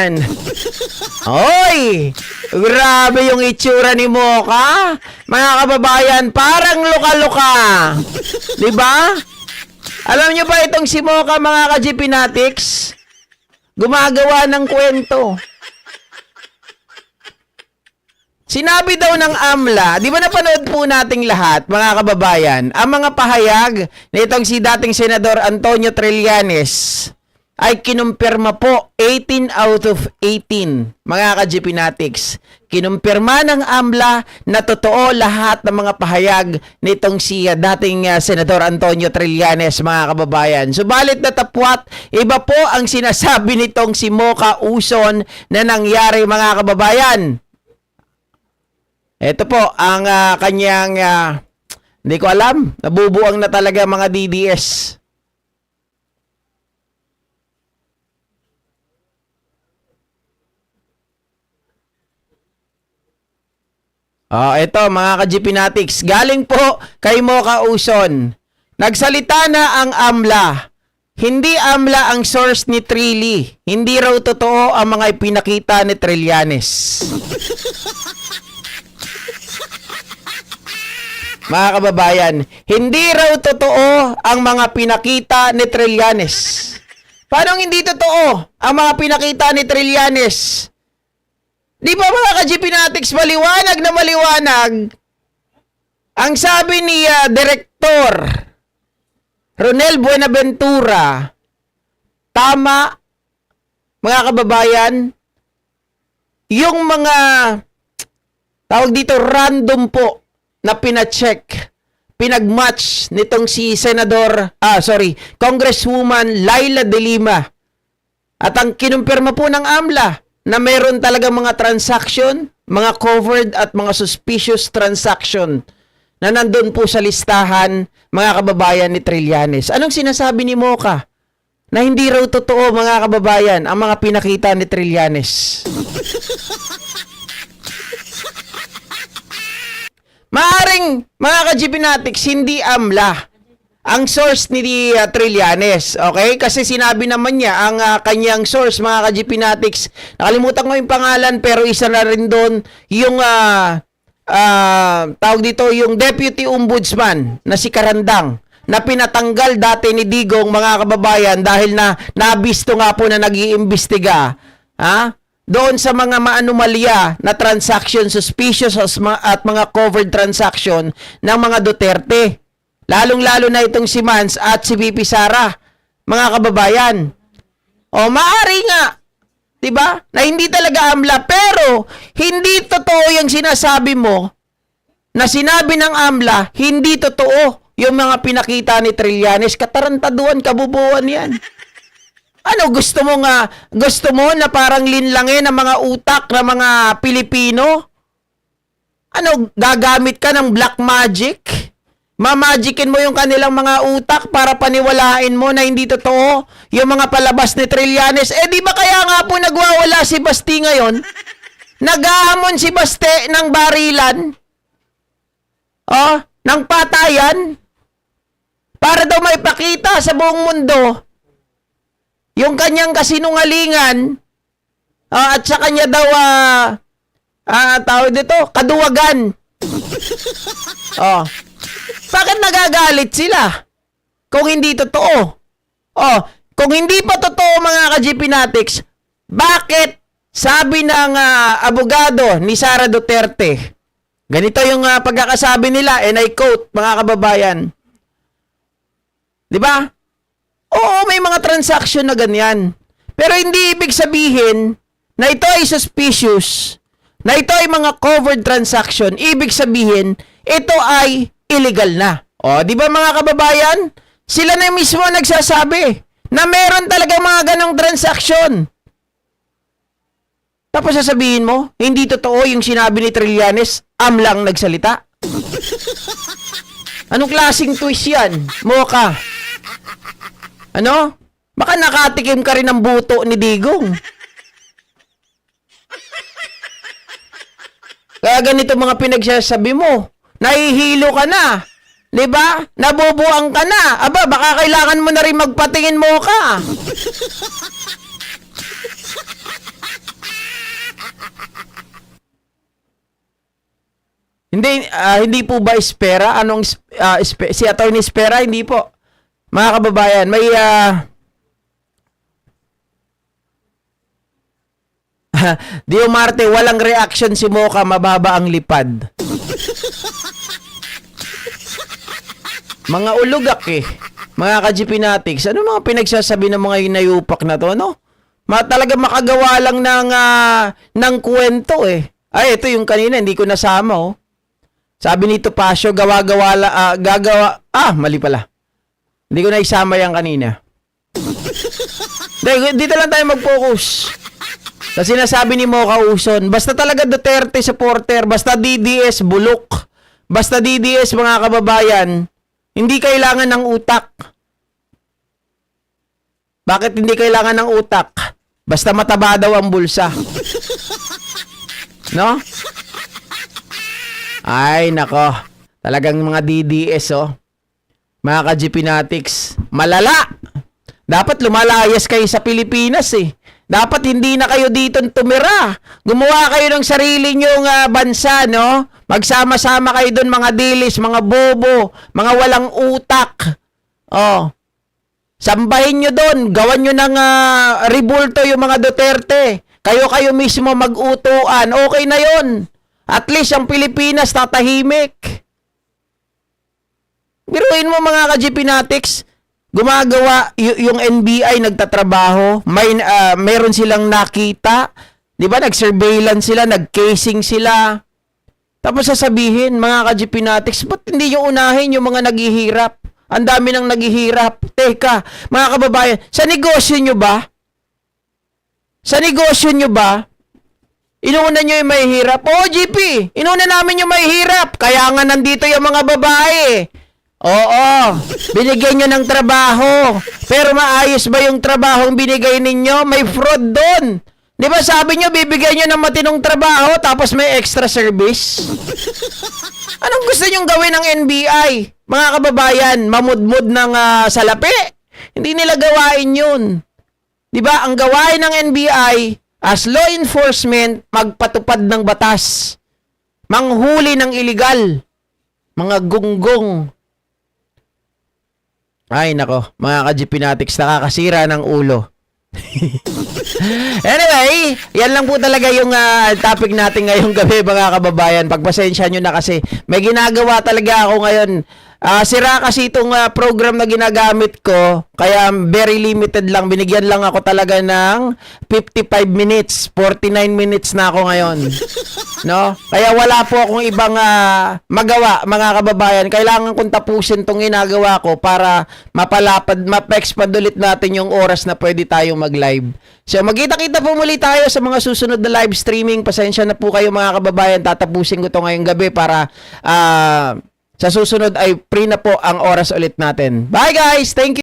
kababayan. Hoy! Grabe yung itsura ni Mocha. Mga kababayan, parang luka-luka. Diba? Alam nyo ba itong si Mocha, mga ka-GPnatics? Gumagawa ng kwento. Sinabi daw ng AMLA, di ba napanood po nating lahat, mga kababayan, ang mga pahayag nitong si dating Senador Antonio Trillanes ay kinumpirma po 18 out of 18, mga ka-GPnatics. Kinumpirma ng AMLA na totoo lahat ng mga pahayag nitong si dating Senador Antonio Trillanes, mga kababayan. Subalit natapwat, iba po ang sinasabi nitong si Mocha Uson na nangyari, mga kababayan. Ito po ang kanyang, hindi ko alam, nabubuang na talaga mga DDS. Ito mga ka-GPnatics, galing po kay Mocha Uson. Nagsalita na ang AMLA. Hindi AMLA ang source ni Trilly. Hindi raw totoo ang mga ipinakita ni Trillanes. Mga kababayan, hindi raw totoo ang mga pinakita ni Trillanes. Paano hindi totoo ang mga pinakita ni Trillanes? Di ba mga ka-GPnatics, maliwanag na maliwanag ang sabi ni Director Ronel Buenaventura, tama, mga kababayan, yung mga tawag dito random po na pina-check, pinag-match nitong si Congresswoman Laila De Lima. At ang kinumpirma po ng AMLA na meron talaga mga transaction, mga covered at mga suspicious transaction na nandun po sa listahan, mga kababayan, ni Trillanes. Anong sinasabi ni Mocha? Na hindi raw totoo, mga kababayan, ang mga pinakita ni Trillanes. Maaring, mga ka-GPnatics, hindi AMLA ang source ni Trillanes, okay? Kasi sinabi naman niya, ang kanyang source, mga ka-GPnatics, nakalimutan ko yung pangalan, pero isa na rin doon, yung, tawag dito, yung Deputy Ombudsman na si Karandang, na pinatanggal dati ni Digong, mga kababayan, dahil na nabisto nga po na nag-iimbestiga, doon sa mga maanomalya na transaction, suspicious at mga covered transaction ng mga Duterte. Lalong-lalo na itong si Mans at si VP Sara, mga kababayan. Maari nga, diba, na hindi talaga AMLA, pero hindi totoo yung sinasabi mo na sinabi ng AMLA, hindi totoo yung mga pinakita ni Trillanes. Katarantaduan, kabubuan yan. Ano, gusto mo na parang linlangin ang mga utak ng mga Pilipino? Ano, gagamit ka ng black magic? Mamagicin mo yung kanilang mga utak para paniwalain mo na hindi totoo yung mga palabas ni Trillanes. Di ba kaya nga po nagwawala si Basti ngayon? Naghahamon si Basti ng barilan? Ng patayan? Para daw maipakita sa buong mundo yung kanyang kasinungalingan at sa kanya daw tawag dito, kaduwagan. Bakit nagagalit sila kung hindi totoo? Kung hindi pa totoo, mga ka-GPnatics, bakit sabi ng abogado ni Sara Duterte, ganito yung pagkakasabi nila, and I quote, mga kababayan, di ba? Oo, may mga transaction na ganyan. Pero hindi ibig sabihin na ito ay suspicious, na ito ay mga covered transaction. Ibig sabihin, ito ay illegal na. Di ba mga kababayan? Sila na mismo nagsasabi na meron talaga mga ganong transaction. Tapos sasabihin mo, hindi totoo yung sinabi ni Trillanes, AMLA ang nagsalita. Anong klaseng twist yan, Mocha? Ano? Baka nakatikim ka rin ng buto ni Digong. Kaya ganito mga pinagsasabi mo. Nahihilo ka na. Diba? Nabubuang ka na. Aba, baka kailangan mo na rin magpatingin mo ka. Hindi po ba Espera? Si Attorney Espera? Hindi po. Mga kababayan, may Dio Marte, walang reaction si Mocha, mababa ang lipad. Mga ulugak eh. Mga ka-GPnatics, ano mga pinagsasabi ng mga inayupak na to, no? Talaga makagawa lang ng kwento eh. Ay, ito yung kanina, hindi ko nasama, oh. Sabi ni Topacio, mali pala. Hindi ko na isama yan kanina. Dito lang tayo mag-focus. Kasi sinasabi ni Mocha Uson, basta talaga Duterte supporter, basta DDS bulok, basta DDS mga kababayan, hindi kailangan ng utak. Bakit hindi kailangan ng utak? Basta mataba daw ang bulsa. No? Ay, nako. Talagang mga DDS, oh. Mga ka-GPnatics, malala. Dapat lumalayas kayo sa Pilipinas, eh. Dapat hindi na kayo dito tumira. Gumawa kayo ng sarili nyong bansa, no? Magsama-sama kayo doon, mga dilis, mga bobo, mga walang utak. Oh. Sambahin nyo doon. Gawan nyo ng ribulto yung mga Duterte. Kayo mismo mag-utuan. Okay na yon. At least ang Pilipinas tatahimik. Biruin mo mga ka-GPnatics, gumagawa yung NBI nagtatrabaho, meron silang nakita, 'di ba? Nag-surveillance sila, nag-casing sila. Tapos sasabihin, mga ka-GPnatics, ba't hindi nyo unahin yung mga naghihirap? Ang dami nang naghihirap. Teka, mga kababayan, sa negosyo nyo ba? Sa negosyo nyo ba? Inuuna nyo yung mahihirap? Oo, GP, inuuna namin yung mahihirap. Kaya nga nandito yung mga babae. Oo, binigyan nyo ng trabaho. Pero maayos ba yung trabahong binigay ninyo? May fraud doon. Di ba sabi nyo, bibigyan nyo ng matinong trabaho tapos may extra service? Anong gusto nyong gawin ng NBI? Mga kababayan, mamudmud ng salapi? Hindi nila gawain yun. Di ba, ang gawain ng NBI, as law enforcement, magpatupad ng batas. Manghuli ng illegal. Mga gunggong. Ay, nako, mga ka-GPnatics, nakakasira ng ulo. Anyway, yan lang po talaga yung topic natin ngayong gabi, mga kababayan. Pagpasensya nyo na kasi may ginagawa talaga ako ngayon. Sira kasi itong program na ginagamit ko, kaya very limited lang. Binigyan lang ako talaga ng 55 minutes, 49 minutes na ako ngayon. No? Kaya wala po akong ibang magawa, mga kababayan. Kailangan kong tapusin itong ginagawa ko para mapa-expand ulit natin yung oras na pwede tayong mag-live. So, magkita-kita po muli tayo sa mga susunod na live streaming. Pasensya na po kayo, mga kababayan. Tatapusin ko ito ngayong gabi para sa susunod ay free na po ang oras ulit natin. Bye guys! Thank you!